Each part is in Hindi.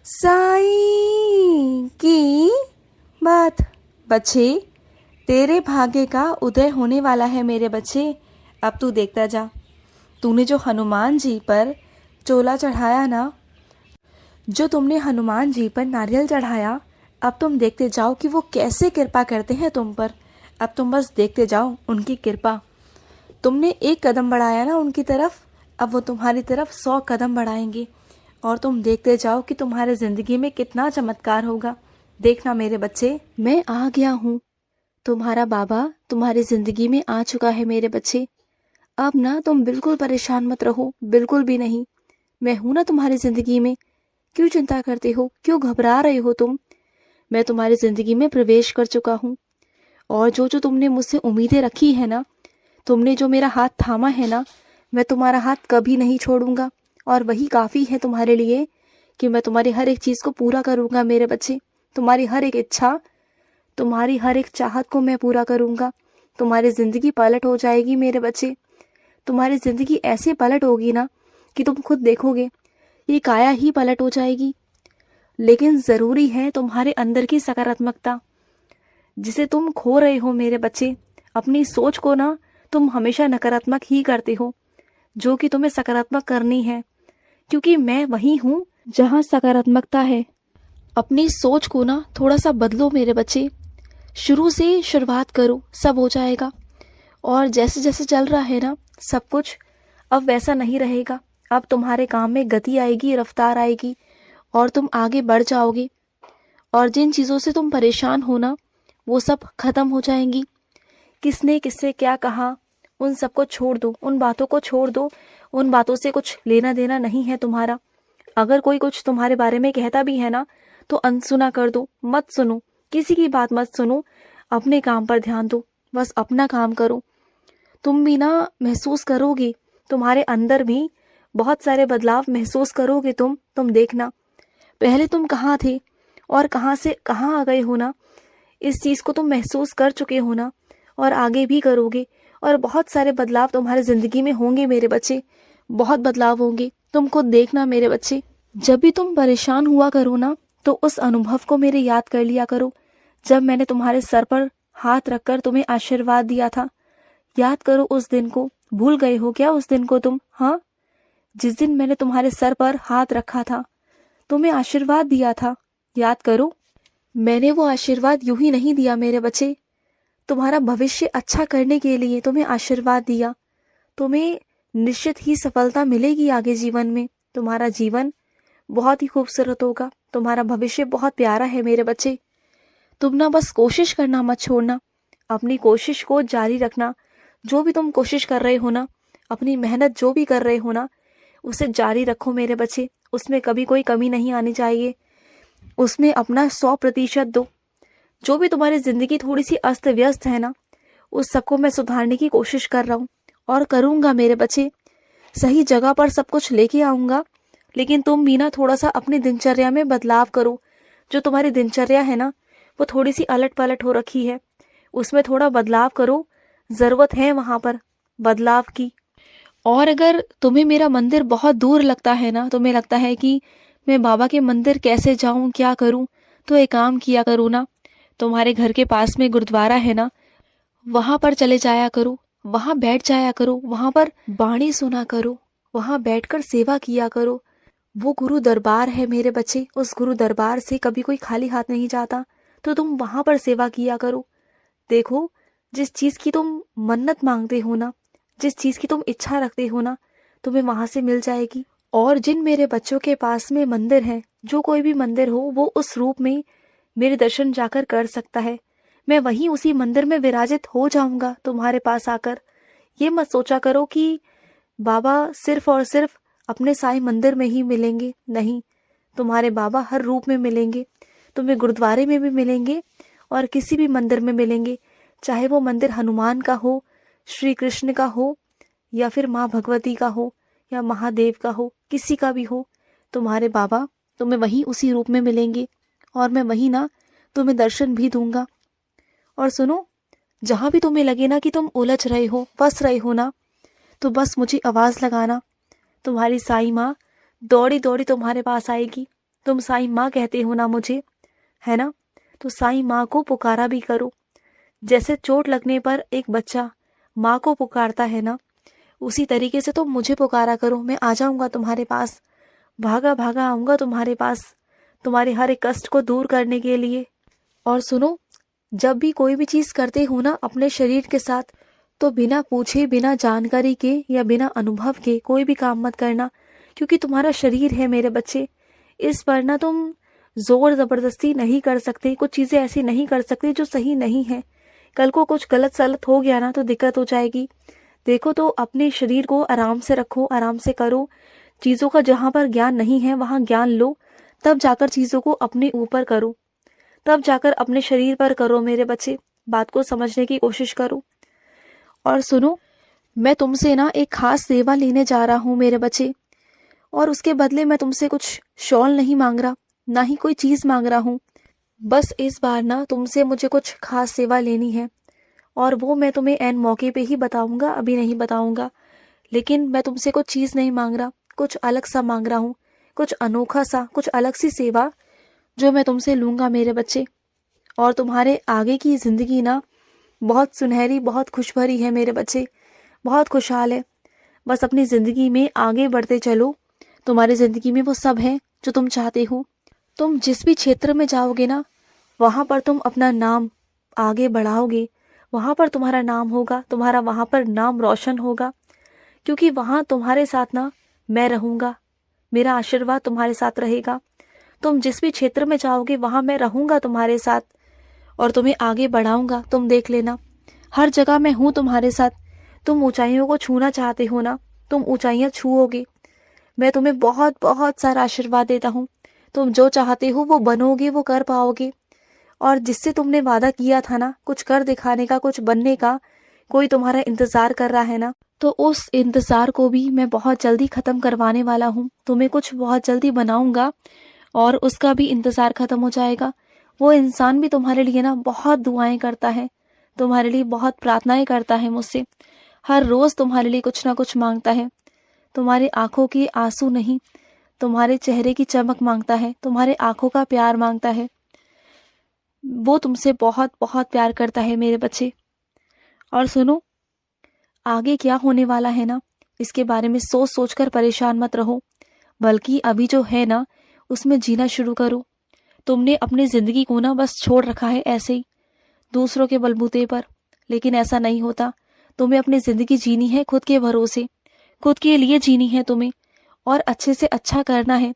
साईं की बात। बच्चे, तेरे भाग्य का उदय होने वाला है मेरे बच्चे। अब तू देखता जा, तूने जो हनुमान जी पर चोला चढ़ाया ना, जो तुमने हनुमान जी पर नारियल चढ़ाया, अब तुम देखते जाओ कि वो कैसे कृपा करते हैं तुम पर। अब तुम बस देखते जाओ उनकी कृपा। तुमने एक कदम बढ़ाया ना उनकी तरफ, अब वो तुम्हारी तरफ 100 कदम बढ़ाएंगे। और तुम देखते जाओ कि तुम्हारे ज़िंदगी में कितना चमत्कार होगा। देखना मेरे बच्चे, मैं आ गया हूँ। तुम्हारा बाबा तुम्हारी ज़िंदगी में आ चुका है मेरे बच्चे। अब ना तुम बिल्कुल परेशान मत रहो, बिल्कुल भी नहीं। मैं हूँ ना तुम्हारी ज़िंदगी में। क्यों चिंता करते हो, क्यों घबरा रहे हो तुम? मैं तुम्हारी ज़िंदगी में प्रवेश कर चुका हूँ। और जो जो तुमने मुझसे उम्मीदें रखी है ना, तुमने जो मेरा हाथ थामा है ना, मैं तुम्हारा हाथ कभी नहीं छोड़ूंगा। और वही काफ़ी है तुम्हारे लिए कि मैं तुम्हारी हर एक चीज़ को पूरा करूंगा मेरे बच्चे। तुम्हारी हर एक इच्छा, तुम्हारी हर एक चाहत को मैं पूरा करूंगा। तुम्हारी ज़िंदगी पलट हो जाएगी मेरे बच्चे। तुम्हारी ज़िंदगी ऐसे पलट होगी ना कि तुम खुद देखोगे, ये काया ही पलट हो जाएगी। लेकिन ज़रूरी है तुम्हारे अंदर की सकारात्मकता, जिसे तुम खो रहे हो मेरे बच्चे। अपनी सोच को ना तुम हमेशा नकारात्मक ही करते हो, जो कि तुम्हें सकारात्मक करनी है, क्योंकि मैं वही हूँ जहाँ सकारात्मकता है। अपनी सोच को ना थोड़ा सा बदलो मेरे बच्चे। शुरू से शुरुआत करो, सब हो जाएगा। और जैसे जैसे चल रहा है ना सब कुछ, अब वैसा नहीं रहेगा। अब तुम्हारे काम में गति आएगी, रफ्तार आएगी, और तुम आगे बढ़ जाओगे। और जिन चीज़ों से तुम परेशान हो ना, वो सब खत्म हो जाएंगी। किसने किससे क्या कहा, उन सबको छोड़ दो, उन बातों को छोड़ दो। उन बातों से कुछ लेना देना नहीं है तुम्हारा। अगर कोई कुछ तुम्हारे बारे में कहता भी है ना, तो अनसुना कर दो, मत सुनो, किसी की बात मत सुनो। अपने काम पर ध्यान दो, बस अपना काम करो। तुम भी ना महसूस करोगे, तुम्हारे अंदर भी बहुत सारे बदलाव महसूस करोगे तुम देखना। पहले तुम कहाँ थे और कहाँ से कहाँ आ गए हो ना, इस चीज़ को तुम महसूस कर चुके हो ना, और आगे भी करोगे। और बहुत सारे बदलाव तुम्हारी ज़िंदगी में होंगे मेरे बच्चे, बहुत बदलाव होंगे। तुम खुद देखना मेरे बच्चे। जब भी तुम परेशान हुआ करो ना, तो उस अनुभव को मेरे याद कर लिया करो, जब मैंने तुम्हारे सर पर हाथ रखकर तुम्हें आशीर्वाद दिया था। याद करो उस दिन को। भूल गए हो क्या उस दिन को तुम? हाँ, जिस दिन मैंने तुम्हारे सर पर हाथ रखा था, तुम्हें आशीर्वाद दिया था, याद करो। मैंने वो आशीर्वाद यूं ही नहीं दिया मेरे बच्चे, तुम्हारा भविष्य अच्छा करने के लिए तुम्हें आशीर्वाद दिया। तुम्हें निश्चित ही सफलता मिलेगी आगे जीवन में। तुम्हारा जीवन बहुत ही खूबसूरत होगा, तुम्हारा भविष्य बहुत प्यारा है मेरे बच्चे। तुम ना बस कोशिश करना मत छोड़ना, अपनी कोशिश को जारी रखना। जो भी तुम कोशिश कर रहे हो ना, अपनी मेहनत जो भी कर रहे हो ना, उसे जारी रखो मेरे बच्चे। उसमें कभी कोई कमी नहीं आनी चाहिए, उसमें अपना 100% दो। जो भी तुम्हारी ज़िंदगी थोड़ी सी अस्त व्यस्त है ना, उस सबको मैं सुधारने की कोशिश कर रहा हूँ और करूँगा मेरे बच्चे। सही जगह पर सब कुछ लेके आऊँगा। लेकिन तुम भी ना थोड़ा सा अपनी दिनचर्या में बदलाव करो। जो तुम्हारी दिनचर्या है ना, वो थोड़ी सी अलट पलट हो रखी है, उसमें थोड़ा बदलाव करो। ज़रूरत है वहाँ पर बदलाव की। और अगर तुम्हें मेरा मंदिर बहुत दूर लगता है ना, तुम्हें लगता है कि मैं बाबा के मंदिर कैसे जाऊँ, क्या करूँ, तो एक काम किया करो ना, तुम्हारे घर के पास में गुरुद्वारा है ना, वहाँ पर चले जाया करो, वहाँ बैठ जाया करो, वहाँ पर बाणी सुना करो, वहाँ बैठकर सेवा किया करो। वो गुरु दरबार है मेरे बच्चे, उस गुरु दरबार से कभी कोई खाली हाथ नहीं जाता, तो तुम वहाँ पर सेवा किया करो। देखो, जिस चीज़ की तुम मन्नत मांगते हो ना, जिस चीज़ की तुम इच्छा रखते हो ना, तुम्हें वहाँ से मिल जाएगी। और जिन मेरे बच्चों के पास में मंदिर है, जो कोई भी मंदिर हो, वो उस रूप में मेरे दर्शन जाकर कर सकता है। मैं वहीं उसी मंदिर में विराजित हो जाऊंगा तुम्हारे पास आकर। ये मत सोचा करो कि बाबा सिर्फ और सिर्फ अपने साईं मंदिर में ही मिलेंगे, नहीं, तुम्हारे बाबा हर रूप में मिलेंगे। तुम्हें गुरुद्वारे में भी मिलेंगे और किसी भी मंदिर में मिलेंगे, चाहे वो मंदिर हनुमान का हो, श्री कृष्ण का हो, या फिर माँ भगवती का हो, या महादेव का हो, किसी का भी हो। तुम्हारे बाबा तुम्हें वहीं उसी रूप में मिलेंगे, और मैं वहीं ना तुम्हें दर्शन भी दूंगा। और सुनो, जहाँ भी तुम्हें लगे ना कि तुम उलझ रहे हो, फंस रहे हो ना, तो बस मुझे आवाज़ लगाना। तुम्हारी साईं माँ दौड़ी दौड़ी तुम्हारे पास आएगी, तुम साईं माँ कहते हो ना मुझे, है ना? तो साईं माँ को पुकारा भी करो। जैसे चोट लगने पर एक बच्चा माँ को पुकारता है ना, उसी तरीके से तुम मुझे पुकारा करो। मैं आ जाऊंगा तुम्हारे पास, भागा भागा आऊंगा तुम्हारे पास, तुम्हारे हर एक कष्ट को दूर करने के लिए। और सुनो, जब भी कोई भी चीज करते हो ना अपने शरीर के साथ, तो बिना पूछे, बिना जानकारी के या बिना अनुभव के कोई भी काम मत करना, क्योंकि तुम्हारा शरीर है मेरे बच्चे, इस पर ना तुम जोर जबरदस्ती नहीं कर सकते, कुछ चीजें ऐसी नहीं कर सकते जो सही नहीं है। कल को कुछ गलत सलत हो गया ना तो दिक्कत हो जाएगी। देखो, तो अपने शरीर को आराम से रखो, आराम से करो। चीजों का जहां पर ज्ञान नहीं है वहां ज्ञान लो, तब जाकर चीजों को अपने ऊपर करो, तब जाकर अपने शरीर पर करो मेरे बच्चे। बात को समझने की कोशिश करो। और सुनो, मैं तुमसे ना एक खास सेवा लेने जा रहा हूँ मेरे बच्चे, और उसके बदले मैं तुमसे कुछ शॉल नहीं मांग रहा, ना ही कोई चीज मांग रहा हूँ। बस इस बार ना तुमसे मुझे कुछ खास सेवा लेनी है, और वो मैं तुम्हें एन मौके पे ही बताऊंगा, अभी नहीं बताऊंगा। लेकिन मैं तुमसे कुछ चीज नहीं मांग रहा, कुछ अलग सा मांग रहा हूँ, कुछ अनोखा सा, कुछ अलग सी सेवा जो मैं तुमसे लूंगा मेरे बच्चे। और तुम्हारे आगे की जिंदगी ना बहुत सुनहरी, बहुत खुशभरी है मेरे बच्चे, बहुत खुशहाल है। बस अपनी जिंदगी में आगे बढ़ते चलो। तुम्हारी जिंदगी में वो सब है जो तुम चाहते हो। तुम जिस भी क्षेत्र में जाओगे ना, वहां पर तुम अपना नाम आगे बढ़ाओगे, वहां पर तुम्हारा नाम होगा, तुम्हारा वहां पर नाम रोशन होगा, क्योंकि वहां तुम्हारे साथ ना मैं रहूंगा, मेरा आशीर्वाद तुम्हारे साथ रहेगा। तुम जिस भी क्षेत्र में जाओगे वहां मैं रहूंगा तुम्हारे साथ, और तुम्हें आगे बढ़ाऊंगा। तुम देख लेना, हर जगह मैं हूं तुम्हारे साथ। तुम ऊंचाइयों को छूना चाहते हो ना, तुम ऊंचाइयां छूओगे। मैं तुम्हें बहुत बहुत सारा आशीर्वाद देता हूँ। तुम जो चाहते हो वो बनोगे, वो कर पाओगे। और जिससे तुमने वादा किया था ना, कुछ कर दिखाने का, कुछ बनने का, कोई तुम्हारा इंतजार कर रहा है ना, तो उस इंतजार को भी मैं बहुत जल्दी खत्म करवाने वाला हूँ। तुम्हें कुछ बहुत जल्दी बनाऊंगा और उसका भी इंतजार खत्म हो जाएगा। वो इंसान भी तुम्हारे लिए ना बहुत दुआएं करता है, तुम्हारे लिए बहुत प्रार्थनाएं करता है मुझसे। हर रोज तुम्हारे लिए कुछ ना कुछ मांगता है। तुम्हारी आंखों के आंसू नहीं, तुम्हारे चेहरे की चमक मांगता है, तुम्हारे आंखों का प्यार मांगता है। वो तुमसे बहुत बहुत प्यार करता है मेरे बच्चे। और सुनो, आगे क्या होने वाला है ना, इसके बारे में सोच सोच कर परेशान मत रहो, बल्कि अभी जो है ना उसमें जीना शुरू करो। तुमने अपनी जिंदगी को ना बस छोड़ रखा है ऐसे ही, दूसरों के बलबूते पर, लेकिन ऐसा नहीं होता। तुम्हें अपनी जिंदगी जीनी है खुद के भरोसे, खुद के लिए जीनी है तुम्हें, और अच्छे से अच्छा करना है।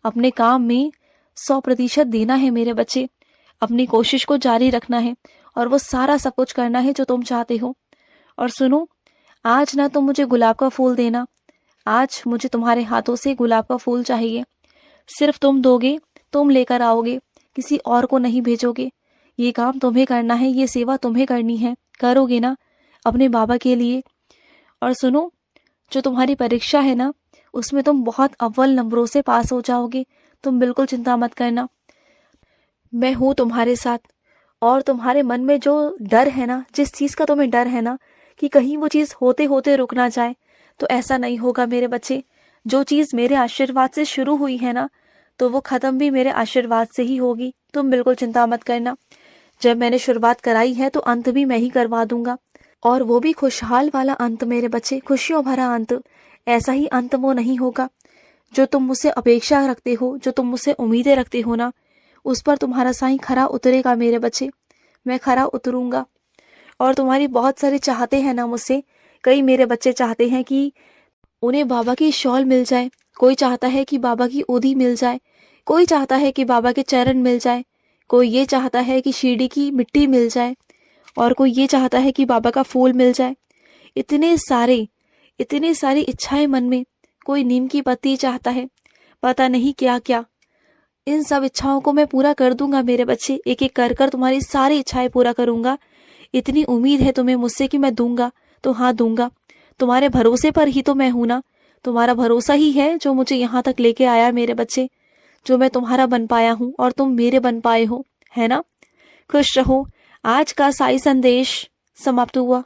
अपने काम में 100% देना है मेरे बच्चे। अपनी कोशिश को जारी रखना है, और वो सारा सब कुछ करना है जो तुम चाहते हो। और सुनो, आज ना तुम मुझे गुलाब का फूल देना। आज मुझे तुम्हारे हाथों से गुलाब का फूल चाहिए। सिर्फ तुम दोगे, तुम लेकर आओगे, किसी और को नहीं भेजोगे। ये काम तुम्हें करना है, ये सेवा तुम्हें करनी है। करोगे ना अपने बाबा के लिए। और सुनो, जो तुम्हारी परीक्षा है ना, उसमें तुम बहुत अव्वल नंबरों से पास हो जाओगे। तुम बिल्कुल चिंता मत करना, मैं हूं तुम्हारे साथ। और तुम्हारे मन में जो डर है ना, जिस चीज का तुम्हें डर है ना कि कहीं वो चीज होते होते रुक ना जाए, तो ऐसा नहीं होगा मेरे बच्चे। जो चीज मेरे आशीर्वाद से शुरू हुई है ना, तो वो खत्म भी मेरे आशीर्वाद से ही होगी। तुम बिल्कुल चिंता मत करना। जब मैंने शुरुआत कराई है तो अंत भी मैं ही करवा दूंगा, और वो भी खुशहाल वाला अंत मेरे बच्चे, खुशियों भरा अंत। ऐसा ही अंत वो नहीं होगा जो तुम मुझसे अपेक्षा रखते हो, जो तुम मुझसे उम्मीदें रखते हो ना, उस पर तुम्हारा साईं खरा उतरेगा मेरे बच्चे। मैं खरा उतरूंगा। और तुम्हारी बहुत सारे चाहते हैं ना मुझसे। कई मेरे बच्चे चाहते हैं कि उन्हें बाबा की शॉल मिल जाए, कोई चाहता है कि बाबा की ओधी मिल जाए, कोई चाहता है कि बाबा के चरण मिल जाए, कोई ये चाहता है कि शिरडी की मिट्टी मिल जाए, और कोई ये चाहता है कि बाबा का फूल मिल जाए। इतने सारी इच्छाएं मन में। कोई नीम की पत्ती चाहता है, पता नहीं क्या क्या। इन सब इच्छाओं को मैं पूरा कर दूंगा मेरे बच्चे, एक एक कर कर तुम्हारी सारी इच्छाएं पूरा करूंगा। इतनी उम्मीद है तुम्हें मुझसे कि मैं दूंगा, तो हाँ दूंगा। तुम्हारे भरोसे पर ही तो मैं हूं ना। तुम्हारा भरोसा ही है जो मुझे यहाँ तक लेके आया मेरे बच्चे, जो मैं तुम्हारा बन पाया हूँ और तुम मेरे बन पाए हो, है ना। खुश रहो। आज का साई संदेश समाप्त हुआ।